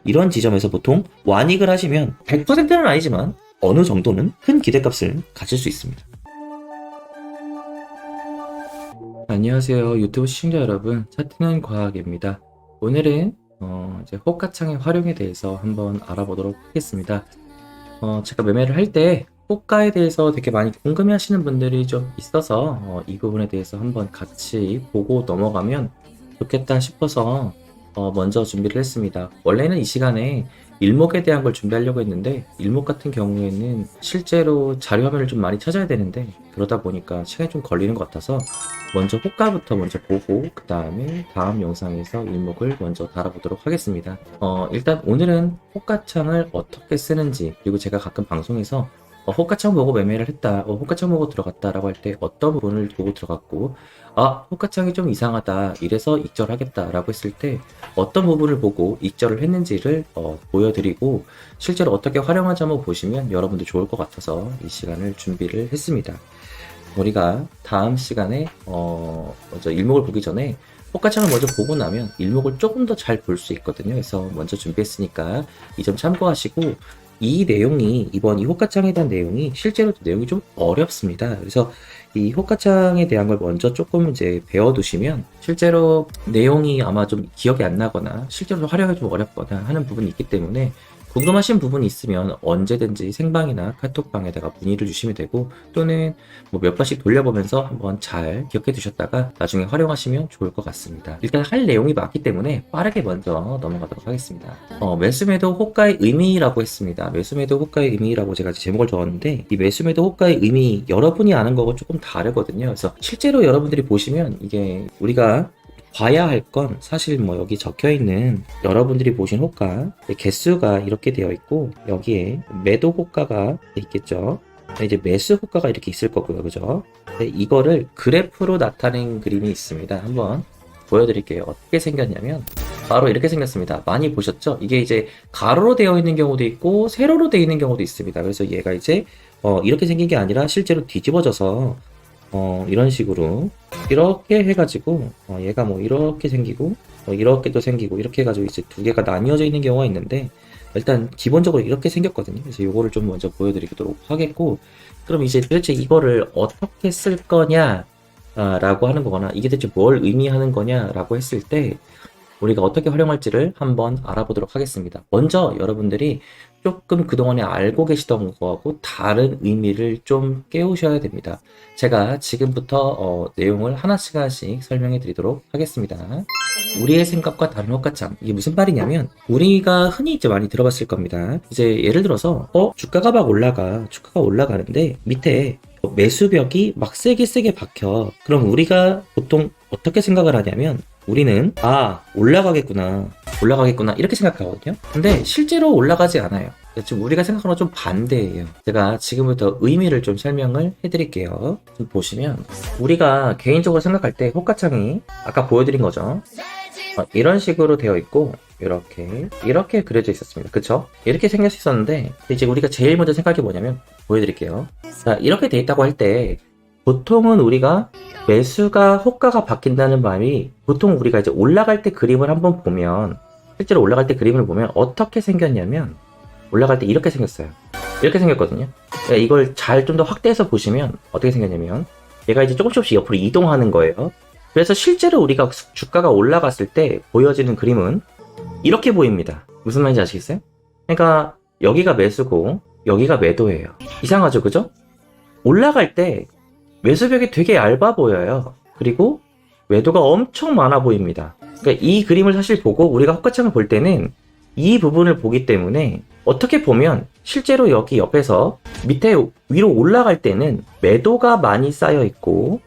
이런 지점에서 보통 완익을 하시면 100%는 아니지만 어느 정도는 큰 기대값을 가질 수 있습니다. 안녕하세요. 유튜브 시청자 여러분, 차트는 과학입니다. 오늘은 이제 호가창의 활용에 대해서 한번 알아보도록 하겠습니다. 제가 매매를 할 때 호가에 대해서 되게 많이 궁금해 하시는 분들이 좀 있어서 이 부분에 대해서 한번 같이 보고 넘어가면 좋겠다 싶어서 먼저 준비를 했습니다. 원래는 이 시간에 일목에 대한 걸 준비하려고 했는데 일목 같은 경우에는 실제로 자료 화면을 좀 많이 찾아야 되는데 그러다 보니까 시간이 좀 걸리는 것 같아서 먼저 호가부터 먼저 보고 그 다음에 다음 영상에서 일목을 먼저 달아보도록 하겠습니다. 일단 오늘은 호가창을 어떻게 쓰는지, 그리고 제가 가끔 방송에서 호가창 보고 매매를 했다, 호가창 보고 들어갔다 라고 할 때 어떤 부분을 보고 들어갔고, 호가창이 좀 이상하다, 이래서 익절하겠다 라고 했을 때 어떤 부분을 보고 익절을 했는지를 보여드리고 실제로 어떻게 활용하지 한번 보시면 여러분들 좋을 것 같아서 이 시간을 준비를 했습니다. 우리가 다음 시간에 먼저 일목을 보기 전에 호가창을 먼저 보고 나면 일목을 조금 더 잘 볼 수 있거든요. 그래서 먼저 준비했으니까 이 점 참고하시고, 이 내용이, 이번 이 호가창에 대한 내용이 실제로 내용이 좀 어렵습니다. 그래서 이 호가창에 대한 걸 먼저 조금 이제 배워두시면 실제로 내용이 아마 좀 기억이 안 나거나 실제로 활용이 좀 어렵거나 하는 부분이 있기 때문에 궁금하신 부분이 있으면 언제든지 생방이나 카톡방에다가 문의를 주시면 되고, 또는 뭐 몇 번씩 돌려보면서 한번 잘 기억해 두셨다가 나중에 활용하시면 좋을 것 같습니다. 일단 할 내용이 많기 때문에 빠르게 먼저 넘어가도록 하겠습니다. 매수매도 호가의 의미라고 했습니다. 매수매도 호가의 의미라고 제가 제목을 적었는데, 이 매수매도 호가의 의미 여러분이 아는 거하고 조금 다르거든요. 그래서 실제로 여러분들이 보시면 이게 우리가 봐야 할 건 사실 뭐 여기 적혀 있는 여러분들이 보신 호가 개수가 이렇게 되어 있고, 여기에 매도 호가가 있겠죠. 이제 매수 호가가 이렇게 있을 거고요, 그죠? 이거를 그래프로 나타낸 그림이 있습니다. 한번 보여드릴게요. 어떻게 생겼냐면 바로 이렇게 생겼습니다. 많이 보셨죠? 이게 이제 가로로 되어 있는 경우도 있고 세로로 되어 있는 경우도 있습니다. 그래서 얘가 이제 이렇게 생긴 게 아니라 실제로 뒤집어져서 이런 식으로 이렇게 해가지고 얘가 뭐 이렇게 생기고 이렇게 또 생기고 이렇게 해가지고 이제 두 개가 나뉘어져 있는 경우가 있는데, 일단 기본적으로 이렇게 생겼거든요. 그래서 이거를 좀 먼저 보여드리도록 하겠고, 그럼 이제 도대체 이거를 어떻게 쓸 거냐 라고 하는 거거나 이게 대체 뭘 의미하는 거냐 라고 했을 때 우리가 어떻게 활용할지를 한번 알아보도록 하겠습니다. 먼저 여러분들이 조금 그동안에 알고 계시던 거하고 다른 의미를 좀 깨우셔야 됩니다. 제가 지금부터 내용을 하나씩 설명해 드리도록 하겠습니다. 우리의 생각과 다른 호가창, 이게 무슨 말이냐면 우리가 흔히 이제 많이 들어봤을 겁니다. 이제 예를 들어서 주가가 막 주가가 올라가는데 밑에 매수벽이 막 세게 박혀. 그럼 우리가 보통 어떻게 생각을 하냐면 우리는 올라가겠구나 이렇게 생각하거든요. 근데 실제로 올라가지 않아요. 지금 우리가 생각하는 건 좀 반대예요. 제가 지금부터 의미를 좀 설명을 해드릴게요. 좀 보시면 우리가 개인적으로 생각할 때 호가창이 아까 보여드린 거죠. 이런 식으로 되어 있고 이렇게 그려져 있었습니다. 그쵸? 이렇게 생길 수 있었는데 이제 우리가 제일 먼저 생각이 뭐냐면 보여드릴게요. 자, 이렇게 돼 있다고 할 때 보통은 우리가 매수가 호가가 바뀐다는 말이, 보통 우리가 이제 올라갈 때 그림을 한번 보면, 실제로 올라갈 때 그림을 보면 어떻게 생겼냐면 올라갈 때 이렇게 생겼어요. 이렇게 생겼거든요. 이걸 잘 좀 더 확대해서 보시면 어떻게 생겼냐면 얘가 이제 조금씩 옆으로 이동하는 거예요. 그래서 실제로 우리가 주가가 올라갔을 때 보여지는 그림은 이렇게 보입니다. 무슨 말인지 아시겠어요? 그러니까 여기가 매수고 여기가 매도예요. 이상하죠, 그죠? 올라갈 때 매수벽이 되게 얇아 보여요. 그리고 매도가 엄청 많아 보입니다. 그러니까 이 그림을 사실 보고 우리가 호가창을 볼 때는 이 부분을 보기 때문에 어떻게 보면 실제로 여기 옆에서 밑에 위로 올라갈 때는 매도가 많이 쌓여 있고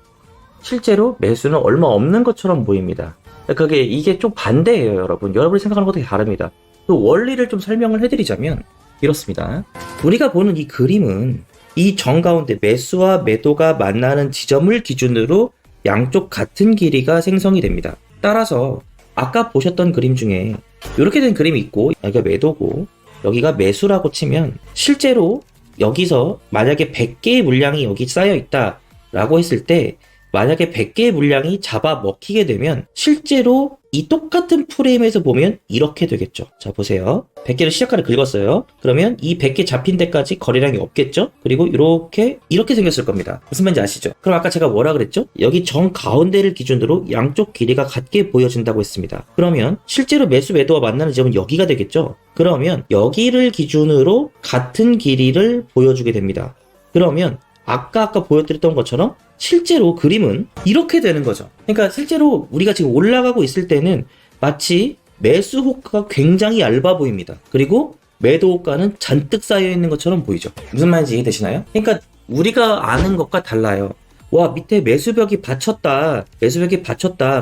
실제로 매수는 얼마 없는 것처럼 보입니다. 이게 좀 반대예요, 여러분. 여러분이 생각하는 것도 다릅니다. 그 원리를 좀 설명을 해드리자면 이렇습니다. 우리가 보는 이 그림은 이 정 가운데 매수와 매도가 만나는 지점을 기준으로 양쪽 같은 길이가 생성이 됩니다. 따라서 아까 보셨던 그림 중에 이렇게 된 그림이 있고 여기가 매도고 여기가 매수라고 치면 실제로 여기서 만약에 100개의 물량이 여기 쌓여 있다 라고 했을 때 만약에 100개의 물량이 잡아먹히게 되면 실제로 이 똑같은 프레임에서 보면 이렇게 되겠죠. 자, 보세요. 100개를 시작가를 긁었어요. 그러면 이 100개 잡힌 데까지 거래량이 없겠죠? 그리고 이렇게 생겼을 겁니다. 무슨 말인지 아시죠? 그럼 아까 제가 뭐라 그랬죠? 여기 정 가운데를 기준으로 양쪽 길이가 같게 보여진다고 했습니다. 그러면 실제로 매수 매도와 만나는 지점은 여기가 되겠죠? 그러면 여기를 기준으로 같은 길이를 보여주게 됩니다. 그러면 아까 보여드렸던 것처럼 실제로 그림은 이렇게 되는 거죠. 그러니까 실제로 우리가 지금 올라가고 있을 때는 마치 매수 호가가 굉장히 얇아 보입니다. 그리고 매도 호가는 잔뜩 쌓여 있는 것처럼 보이죠. 무슨 말인지 이해되시나요? 그러니까 우리가 아는 것과 달라요. 와, 밑에 매수벽이 받쳤다.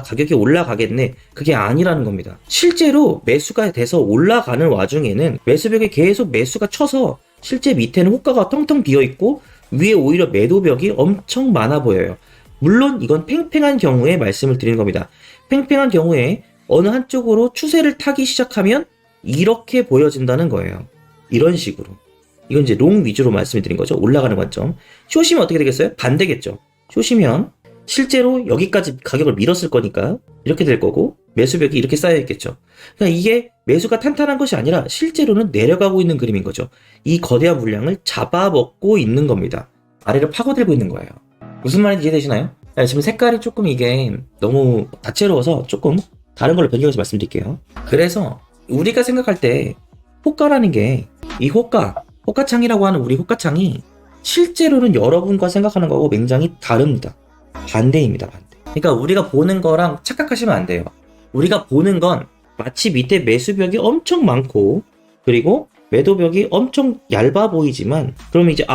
가격이 올라가겠네. 그게 아니라는 겁니다. 실제로 매수가 돼서 올라가는 와중에는 매수벽에 계속 매수가 쳐서 실제 밑에는 호가가 텅텅 비어 있고 위에 오히려 매도벽이 엄청 많아 보여요. 물론 이건 팽팽한 경우에 말씀을 드리는 겁니다. 팽팽한 경우에 어느 한쪽으로 추세를 타기 시작하면 이렇게 보여진다는 거예요. 이런 식으로. 이건 이제 롱 위주로 말씀을 드린 거죠. 올라가는 관점. 숏이면 어떻게 되겠어요? 반대겠죠. 숏이면 실제로 여기까지 가격을 밀었을 거니까 이렇게 될 거고 매수벽이 이렇게 쌓여 있겠죠. 그러니까 이게 매수가 탄탄한 것이 아니라 실제로는 내려가고 있는 그림인 거죠. 이 거대한 물량을 잡아먹고 있는 겁니다. 아래로 파고들고 있는 거예요. 무슨 말인지 이해되시나요? 지금 색깔이 조금 이게 너무 다채로워서 조금 다른 걸로 변경해서 말씀드릴게요. 그래서 우리가 생각할 때 호가라는 게 이 호가창이라고 하는 우리 호가창이 실제로는 여러분과 생각하는 거하고 굉장히 다릅니다. 반대입니다, 반대. 그러니까 우리가 보는 거랑 착각하시면 안 돼요. 우리가 보는 건 마치 밑에 매수벽이 엄청 많고 그리고 매도벽이 엄청 얇아 보이지만 그러면 이제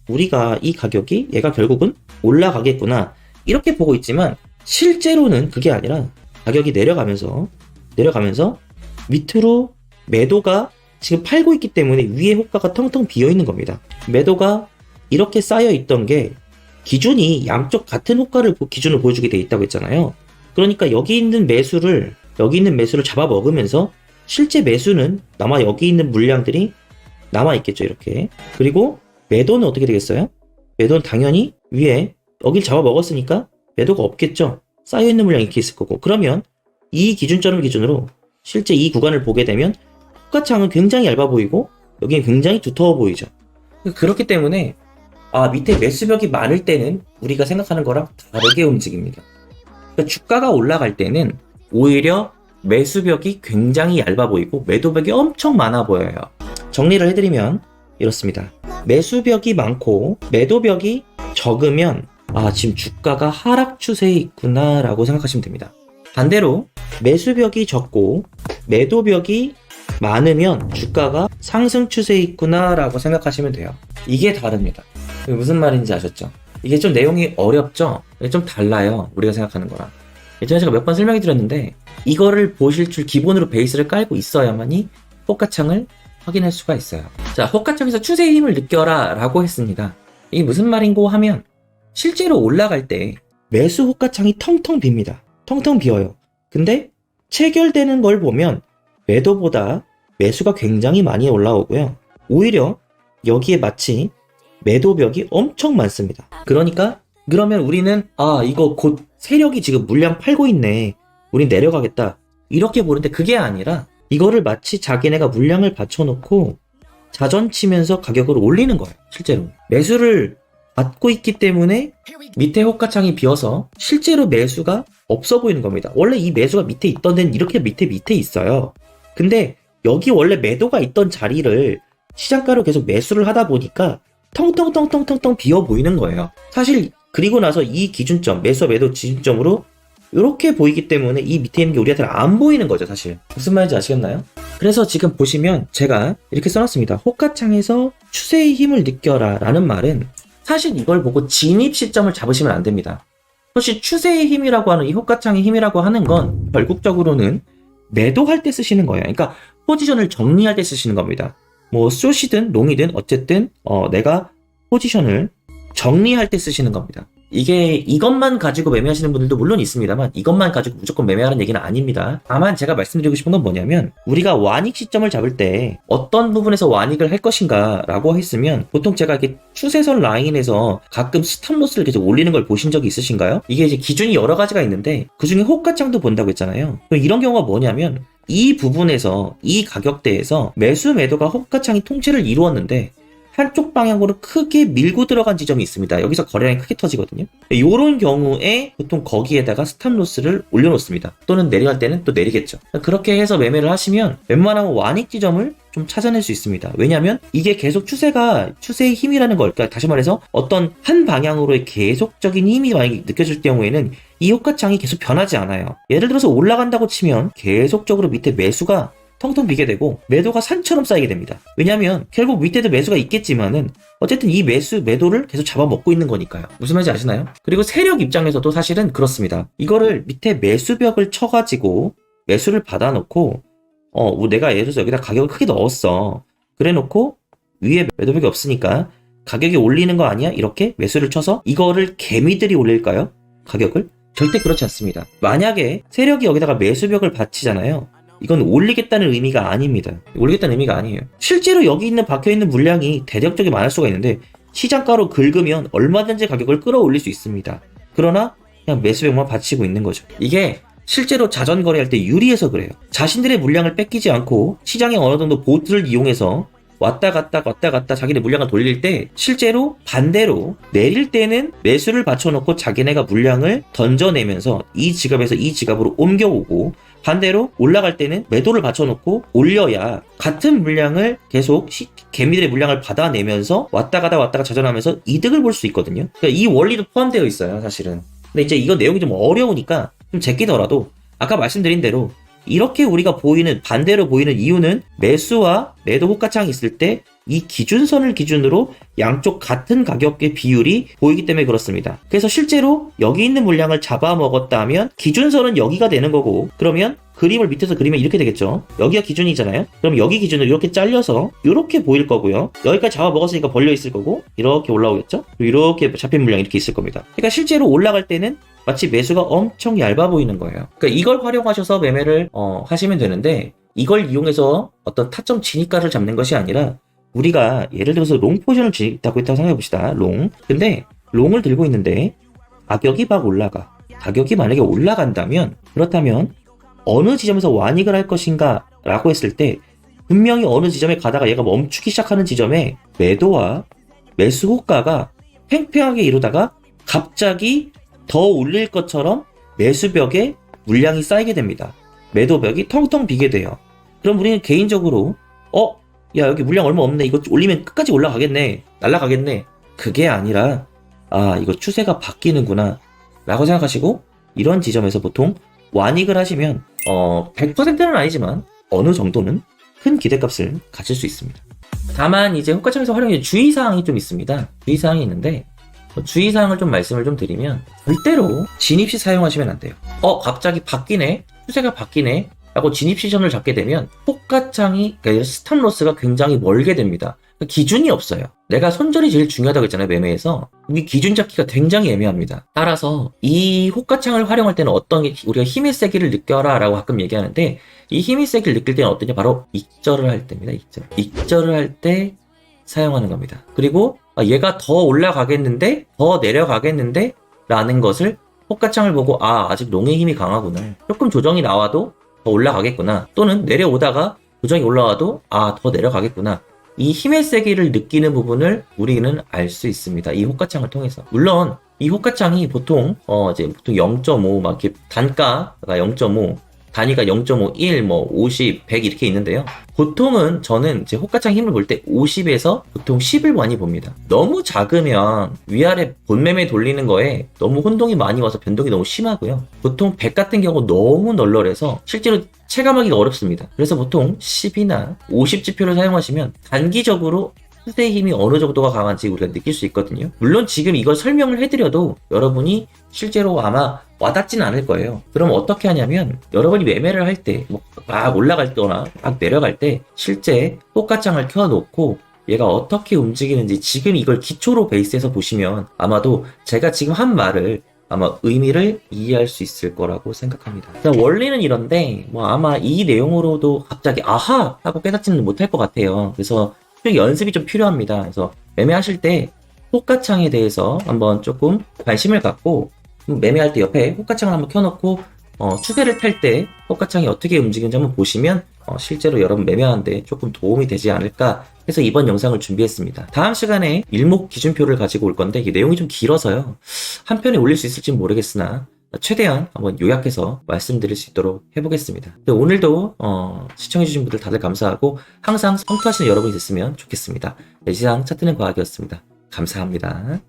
우리가 이 가격이 얘가 결국은 올라가겠구나 이렇게 보고 있지만 실제로는 그게 아니라 가격이 내려가면서 밑으로 매도가 지금 팔고 있기 때문에 위에 호가가 텅텅 비어 있는 겁니다. 매도가 이렇게 쌓여 있던 게 기준이 양쪽 같은 호가를 기준으로 보여주게 돼 있다고 했잖아요. 그러니까 여기 있는 매수를 잡아먹으면서 실제 매수는 여기 있는 물량들이 남아있겠죠, 이렇게. 그리고 매도는 어떻게 되겠어요? 매도는 당연히 위에 여길 잡아먹었으니까 매도가 없겠죠. 쌓여있는 물량이 이렇게 있을 거고. 그러면 이 기준점을 기준으로 실제 이 구간을 보게 되면 호가창은 굉장히 얇아 보이고 여기는 굉장히 두터워 보이죠. 그렇기 때문에 밑에 매수벽이 많을 때는 우리가 생각하는 거랑 다르게 움직입니다. 그러니까 주가가 올라갈 때는 오히려 매수벽이 굉장히 얇아 보이고 매도벽이 엄청 많아 보여요. 정리를 해드리면 이렇습니다. 매수벽이 많고 매도벽이 적으면 지금 주가가 하락 추세에 있구나 라고 생각하시면 됩니다. 반대로 매수벽이 적고 매도벽이 많으면 주가가 상승 추세에 있구나 라고 생각하시면 돼요. 이게 다릅니다. 무슨 말인지 아셨죠? 이게 좀 내용이 어렵죠? 좀 달라요. 우리가 생각하는 거랑. 예전에 제가 몇 번 설명해 드렸는데 이거를 보실 줄 기본으로 베이스를 깔고 있어야만이 호가창을 확인할 수가 있어요. 자, 호가창에서 추세의 힘을 느껴라 라고 했습니다. 이게 무슨 말인고 하면 실제로 올라갈 때 매수 호가창이 텅텅 빕니다. 텅텅 비어요. 근데 체결되는 걸 보면 매도보다 매수가 굉장히 많이 올라오고요. 오히려 여기에 마치 매도벽이 엄청 많습니다. 그러면 우리는 이거 곧 세력이 지금 물량 팔고 있네. 우린 내려가겠다. 이렇게 보는데 그게 아니라 이거를 마치 자기네가 물량을 받쳐놓고 자전치면서 가격을 올리는 거예요. 실제로. 매수를 받고 있기 때문에 밑에 호가창이 비어서 실제로 매수가 없어 보이는 겁니다. 원래 이 매수가 밑에 있던 데는 이렇게 밑에 있어요. 근데 여기 원래 매도가 있던 자리를 시장가로 계속 매수를 하다 보니까 텅텅텅텅텅텅 비어 보이는 거예요. 사실 그리고 나서 이 기준점, 매수 매도 기준점으로 이렇게 보이기 때문에 이 밑에 있는 게 우리한테는 안 보이는 거죠, 사실. 무슨 말인지 아시겠나요? 그래서 지금 보시면 제가 이렇게 써놨습니다. 호가창에서 추세의 힘을 느껴라 라는 말은 사실 이걸 보고 진입 시점을 잡으시면 안 됩니다. 사실 추세의 힘이라고 하는 이 호가창의 힘이라고 하는 건 결국적으로는 매도할 때 쓰시는 거예요. 그러니까 포지션을 정리할 때 쓰시는 겁니다. 뭐 숏이든 롱이든 어쨌든 내가 포지션을 정리할 때 쓰시는 겁니다. 이게 이것만 가지고 매매하시는 분들도 물론 있습니다만 이것만 가지고 무조건 매매하는 얘기는 아닙니다. 다만 제가 말씀드리고 싶은 건 뭐냐면 우리가 완익 시점을 잡을 때 어떤 부분에서 완익을 할 것인가 라고 했으면 보통 제가 이렇게 추세선 라인에서 가끔 스탑로스를 계속 올리는 걸 보신 적이 있으신가요? 이게 이제 기준이 여러 가지가 있는데 그 중에 호가창도 본다고 했잖아요. 이런 경우가 뭐냐면 이 부분에서 이 가격대에서 매수 매도가 호가창이 통째를 이루었는데 한쪽 방향으로 크게 밀고 들어간 지점이 있습니다. 여기서 거래량이 크게 터지거든요. 이런 경우에 보통 거기에다가 스탑로스를 올려놓습니다. 또는 내려갈 때는 또 내리겠죠. 그렇게 해서 매매를 하시면 웬만하면 완익 지점을 좀 찾아낼 수 있습니다. 왜냐하면 이게 계속 추세의 힘이라는 걸, 그러니까 다시 말해서 어떤 한 방향으로의 계속적인 힘이 만약에 느껴질 경우에는 이 호가창이 계속 변하지 않아요. 예를 들어서 올라간다고 치면 계속적으로 밑에 매수가 텅텅 비게 되고 매도가 산처럼 쌓이게 됩니다. 왜냐하면 결국 밑에도 매수가 있겠지만은 어쨌든 이 매도를 계속 잡아먹고 있는 거니까요. 무슨 말인지 아시나요? 그리고 세력 입장에서도 사실은 그렇습니다. 이거를 밑에 매수벽을 쳐가지고 매수를 받아놓고 내가 예를 들어서 여기다 가격을 크게 넣었어. 그래 놓고 위에 매도벽이 없으니까 가격이 올리는 거 아니야? 이렇게 매수를 쳐서 이거를 개미들이 올릴까요? 가격을? 절대 그렇지 않습니다. 만약에 세력이 여기다가 매수벽을 받치잖아요. 이건 올리겠다는 의미가 아닙니다. 올리겠다는 의미가 아니에요. 실제로 여기 있는 박혀있는 물량이 대략적이 많을 수가 있는데 시장가로 긁으면 얼마든지 가격을 끌어올릴 수 있습니다. 그러나 그냥 매수벽만 받치고 있는 거죠. 이게 실제로 자전 거래할 때 유리해서 그래요. 자신들의 물량을 뺏기지 않고 시장에 어느 정도 보트를 이용해서 왔다 갔다 자기네 물량을 돌릴 때 실제로 반대로 내릴 때는 매수를 받쳐놓고 자기네가 물량을 던져내면서 이 지갑에서 이 지갑으로 옮겨오고 반대로 올라갈 때는 매도를 받쳐놓고 올려야 같은 물량을 계속 개미들의 물량을 받아내면서 왔다 가다 자전하면서 이득을 볼 수 있거든요. 그러니까 이 원리도 포함되어 있어요, 사실은. 근데 이제 이거 내용이 좀 어려우니까 좀 제끼더라도 아까 말씀드린 대로 이렇게 우리가 반대로 보이는 이유는 매수와 매도 호가창이 있을 때 이 기준선을 기준으로 양쪽 같은 가격의 비율이 보이기 때문에 그렇습니다. 그래서 실제로 여기 있는 물량을 잡아먹었다면 기준선은 여기가 되는 거고 그러면 그림을 밑에서 그리면 이렇게 되겠죠. 여기가 기준이잖아요. 그럼 여기 기준으로 이렇게 잘려서 이렇게 보일 거고요. 여기까지 잡아먹었으니까 벌려 있을 거고 이렇게 올라오겠죠. 그리고 이렇게 잡힌 물량이 이렇게 있을 겁니다. 그러니까 실제로 올라갈 때는 마치 매수가 엄청 얇아 보이는 거예요. 그러니까 이걸 활용하셔서 매매를 하시면 되는데 이걸 이용해서 어떤 타점 진입가를 잡는 것이 아니라 우리가 예를 들어서 롱 포지션을 잡고 있다고 생각해 봅시다. 근데 롱을 들고 있는데 가격이 막 올라가. 가격이 만약에 올라간다면 그렇다면 어느 지점에서 완익을 할 것인가 라고 했을 때 분명히 어느 지점에 가다가 얘가 멈추기 시작하는 지점에 매도와 매수 호가가 팽팽하게 이루다가 갑자기 더 올릴 것처럼 매수벽에 물량이 쌓이게 됩니다. 매도벽이 텅텅 비게 돼요. 그럼 우리는 개인적으로 야 여기 물량 얼마 없네. 이거 올리면 끝까지 올라가겠네. 날아가겠네. 그게 아니라 이거 추세가 바뀌는구나 라고 생각하시고 이런 지점에서 보통 완익을 하시면 100%는 아니지만 어느 정도는 큰 기대값을 가질 수 있습니다. 다만 이제 호가창에서 활용해 주의사항이 좀 있습니다. 주의사항이 있는데 주의사항을 좀 말씀을 좀 드리면 절대로 진입시 사용하시면 안 돼요. 갑자기 바뀌네. 추세가 바뀌네. 라고 진입 시점을 잡게 되면 호가창이 스탑로스가 굉장히 멀게 됩니다. 기준이 없어요. 내가 손절이 제일 중요하다고 했잖아요. 매매에서 이 기준 잡기가 굉장히 애매합니다. 따라서 이 호가창을 활용할 때는 어떤 게 우리가 힘의 세기를 느껴라 라고 가끔 얘기하는데 이 힘의 세기를 느낄 때는 어떠냐 바로 익절을 할 때입니다. 익절을 할 때 사용하는 겁니다. 그리고 얘가 더 올라가겠는데 더 내려가겠는데 라는 것을 호가창을 보고 아직 롱의 힘이 강하구나. 조금 조정이 나와도 더 올라가겠구나. 또는 내려오다가 조정이 올라와도 더 내려가겠구나. 이 힘의 세기를 느끼는 부분을 우리는 알 수 있습니다. 이 호가창을 통해서. 물론 이 호가창이 보통 0.5 막 이렇게 단가가 0.5 단위가 0.5, 1, 50, 100 이렇게 있는데요. 보통은 저는 제 호가창 힘을 볼 때 50에서 보통 10을 많이 봅니다. 너무 작으면 위아래 본매매 돌리는 거에 너무 혼동이 많이 와서 변동이 너무 심하고요. 보통 100 같은 경우 너무 널널해서 실제로 체감하기가 어렵습니다. 그래서 보통 10이나 50 지표를 사용하시면 단기적으로 추세의 힘이 어느 정도가 강한지 우리가 느낄 수 있거든요. 물론 지금 이걸 설명을 해드려도 여러분이 실제로 아마 와닿지는 않을 거예요. 그럼 어떻게 하냐면 여러분이 매매를 할 때 막 올라갈 때나 막 내려갈 때 실제 호가창을 켜놓고 얘가 어떻게 움직이는지 지금 이걸 기초로 베이스해서 보시면 아마도 제가 지금 한 말을 아마 의미를 이해할 수 있을 거라고 생각합니다. 원리는 이런데 뭐 아마 이 내용으로도 갑자기 아하! 하고 깨닫지는 못할 것 같아요. 그래서 연습이 좀 필요합니다. 그래서 매매하실 때 호가창에 대해서 한번 조금 관심을 갖고 매매할 때 옆에 호가창을 한번 켜놓고 추세를 탈 때 호가창이 어떻게 움직이는지 한번 보시면 실제로 여러분 매매하는데 조금 도움이 되지 않을까 해서 이번 영상을 준비했습니다. 다음 시간에 일목 기준표를 가지고 올 건데 이 내용이 좀 길어서요. 한 편에 올릴 수 있을지 모르겠으나 최대한 한번 요약해서 말씀드릴 수 있도록 해보겠습니다. 오늘도 시청해주신 분들 다들 감사하고 항상 성투하시는 여러분이 됐으면 좋겠습니다. 이상 차트는 과학이었습니다. 감사합니다.